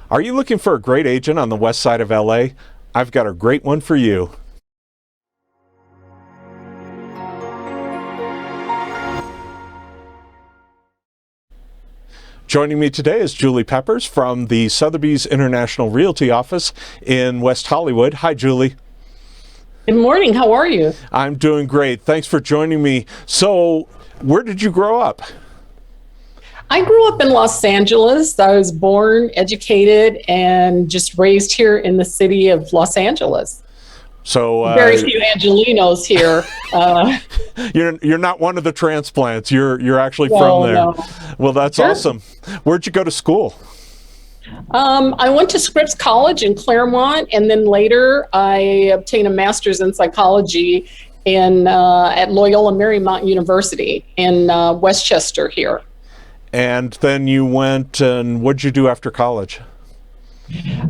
Are you looking for a great agent on the west side of LA? I've got a great one for you. Joining me today is Julie Peppars from the Sotheby's International Realty office in West Hollywood. Hi, Julie. Good morning. How are you? I'm doing great. Thanks for joining me. So, where did you grow up? I grew up in Los Angeles. I was born, educated, and just raised here in the city of Los Angeles. So very few Angelinos here. You're not one of the transplants. You're actually from there. No. Well, that's Sure. awesome. Where'd you go to school? I went to Scripps College in Claremont, and then later I obtained a master's in psychology at Loyola Marymount University in Westchester here. And then you went, and what'd you do after college?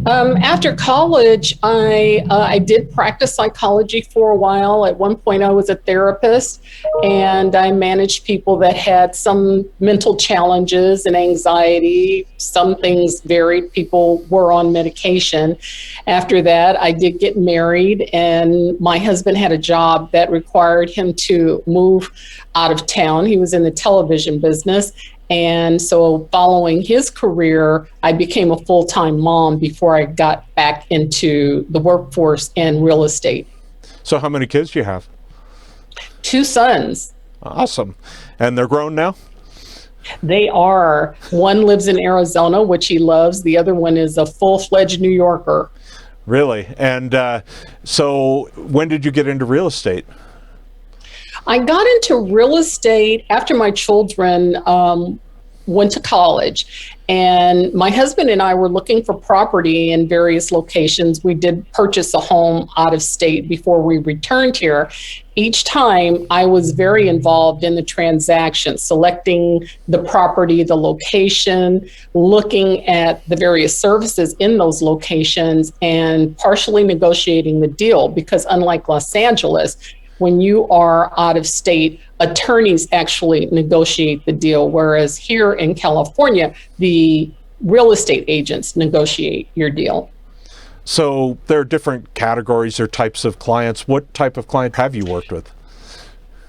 After college, I did practice psychology for a while. At one point, I was a therapist, and I managed people that had some mental challenges and anxiety. Some things varied. People were on medication. After that, I did get married, and my husband had a job that required him to move out of town. He was in the television business. And so following his career, I became a full-time mom before I got back into the workforce and real estate. So how many kids do you have? 2 sons. Awesome. And they're grown now? They are. One lives in Arizona, which he loves. The other one is a full-fledged New Yorker. Really? And so when did you get into real estate? I got into real estate after my children went to college, and my husband and I were looking for property in various locations. We did purchase a home out of state before we returned here. Each time I was very involved in the transaction, selecting the property, the location, looking at the various services in those locations, and partially negotiating the deal, because unlike Los Angeles, when you are out of state, attorneys actually negotiate the deal, whereas here in California, the real estate agents negotiate your deal. So there are different categories or types of clients. What type of client have you worked with?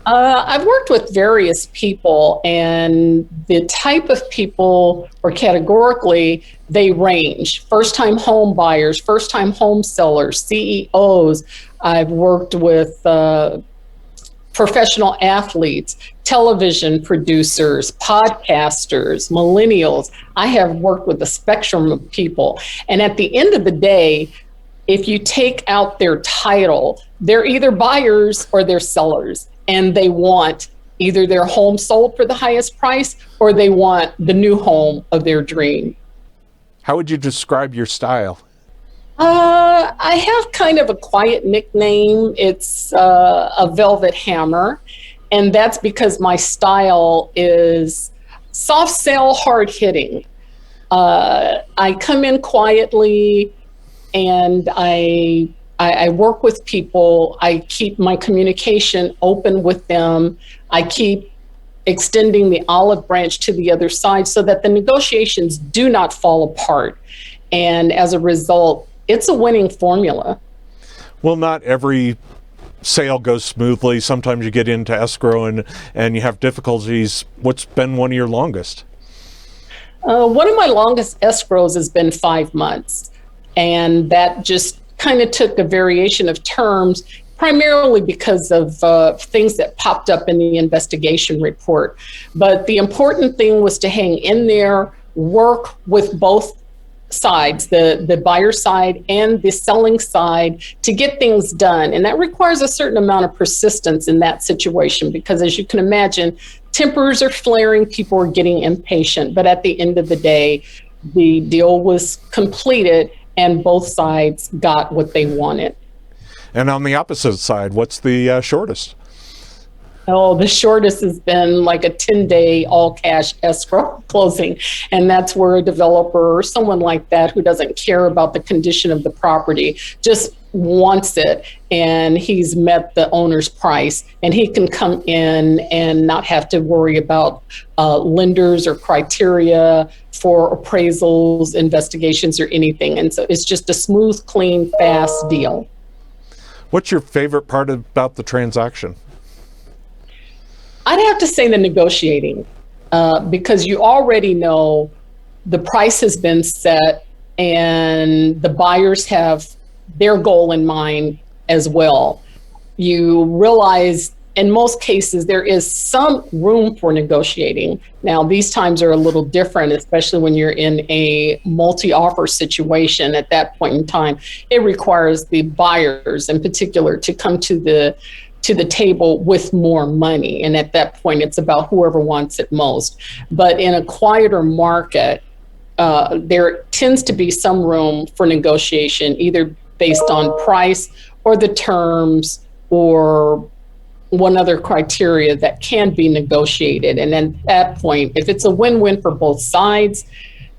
I've worked with various people, and the type of people, or categorically, they range. First-time home buyers, first-time home sellers, CEOs. I've worked with professional athletes, television producers, podcasters, millennials. I have worked with a spectrum of people. And at the end of the day, if you take out their title, they're either buyers or they're sellers. And they want either their home sold for the highest price, or they want the new home of their dream. How would you describe your style? I have kind of a quiet nickname. It's a velvet hammer. And that's because my style is soft sell, hard hitting. I come in quietly, and I work with people. I keep my communication open with them. I keep extending the olive branch to the other side so that the negotiations do not fall apart. And as a result, it's a winning formula. Well, not every sale goes smoothly. Sometimes you get into escrow and you have difficulties. What's been one of your longest? One of my longest escrows has been 5 months. And that just kind of took a variation of terms, primarily because of things that popped up in the investigation report. But the important thing was to hang in there, work with both sides, the buyer side and the selling side, to get things done. And that requires a certain amount of persistence in that situation, because as you can imagine, tempers are flaring, people are getting impatient. But at the end of the day, the deal was completed and both sides got what they wanted. And on the opposite side, what's the shortest? Oh, the shortest has been like a 10-day all cash escrow closing. And that's where a developer or someone like that who doesn't care about the condition of the property just wants it, and he's met the owner's price, and he can come in and not have to worry about lenders or criteria for appraisals, investigations, or anything. And so it's just a smooth, clean, fast deal. What's your favorite part about the transaction? I'd have to say the negotiating, because you already know the price has been set and the buyers have their goal in mind as well. You realize in most cases there is some room for negotiating. Now, these times are a little different, especially when you're in a multi-offer situation. At that point in time, it requires the buyers in particular to come to the table with more money. And at that point, it's about whoever wants it most. But in a quieter market, there tends to be some room for negotiation, either based on price or the terms or one other criteria that can be negotiated. And then at that point, if it's a win-win for both sides,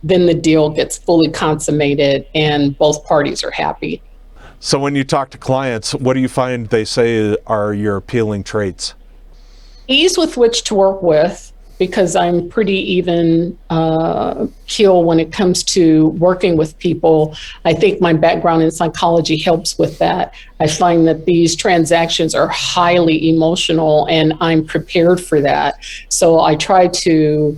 then the deal gets fully consummated and both parties are happy. So when you talk to clients, what do you find they say are your appealing traits? Ease with which to work with, because I'm pretty even keel when it comes to working with people. I think my background in psychology helps with that. I find that these transactions are highly emotional and I'm prepared for that. So I try to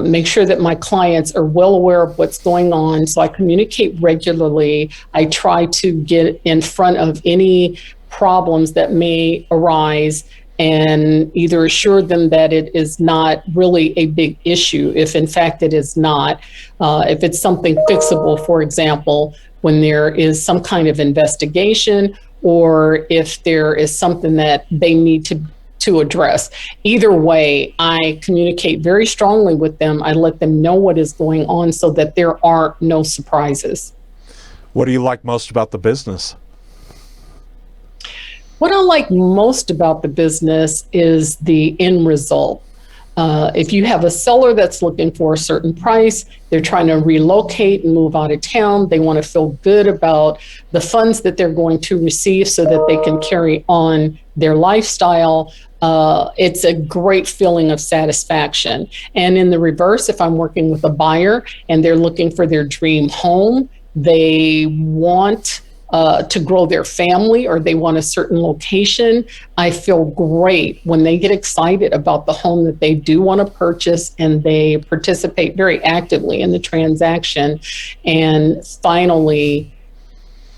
make sure that my clients are well aware of what's going on. So I communicate regularly. I try to get in front of any problems that may arise and either assure them that it is not really a big issue, if in fact it is not. If it's something fixable, for example, when there is some kind of investigation, or if there is something that they need to address. Either way, I communicate very strongly with them. I let them know what is going on so that there are no surprises. What do you like most about the business? What I like most about the business is the end result. If you have a seller that's looking for a certain price, they're trying to relocate and move out of town, they want to feel good about the funds that they're going to receive so that they can carry on their lifestyle. It's a great feeling of satisfaction. And in the reverse, if I'm working with a buyer and they're looking for their dream home, they want to grow their family, or they want a certain location, I feel great when they get excited about the home that they do want to purchase and they participate very actively in the transaction. And finally,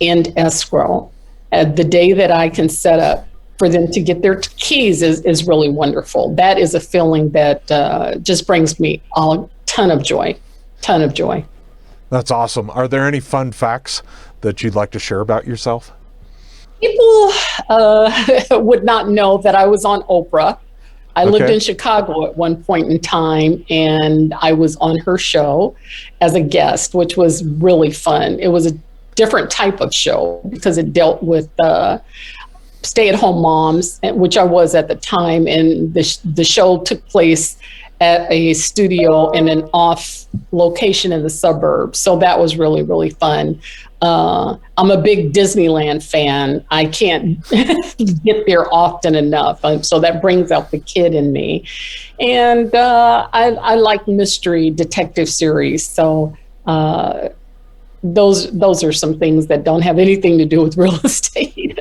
end escrow. The day that I can set up for them to get their keys is really wonderful. That is a feeling that just brings me a ton of joy. That's awesome. Are there any fun facts that you'd like to share about yourself? People would not know that I was on Oprah. I lived in Chicago at one point in time, and I was on her show as a guest, which was really fun. It was a different type of show because it dealt with stay-at-home moms, which I was at the time, and the show took place at a studio in an off location in the suburbs. So that was really, really fun. I'm a big Disneyland fan. I can't get there often enough. So that brings out the kid in me. And I like mystery detective series. So those are some things that don't have anything to do with real estate.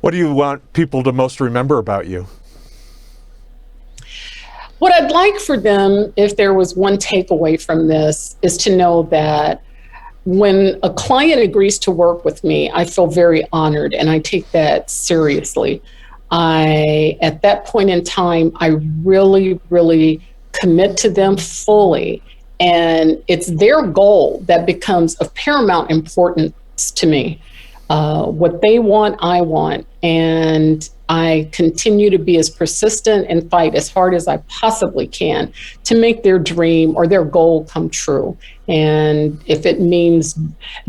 What do you want people to most remember about you? What I'd like for them, if there was one takeaway from this, is to know that when a client agrees to work with me, I feel very honored and I take that seriously. At that point in time, I really, really commit to them fully. And it's their goal that becomes of paramount importance to me. What they want, I want. And I continue to be as persistent and fight as hard as I possibly can to make their dream or their goal come true. And if it means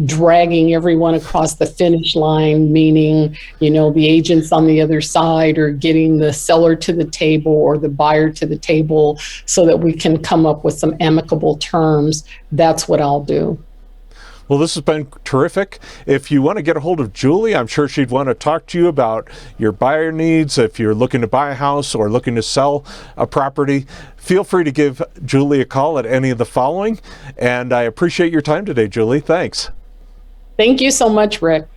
dragging everyone across the finish line, meaning, the agents on the other side, or getting the seller to the table or the buyer to the table so that we can come up with some amicable terms, that's what I'll do. Well, this has been terrific. If you want to get a hold of Julie, I'm sure she'd want to talk to you about your buyer needs. If you're looking to buy a house or looking to sell a property, feel free to give Julie a call at any of the following. And I appreciate your time today, Julie. Thanks. Thank you so much, Rick.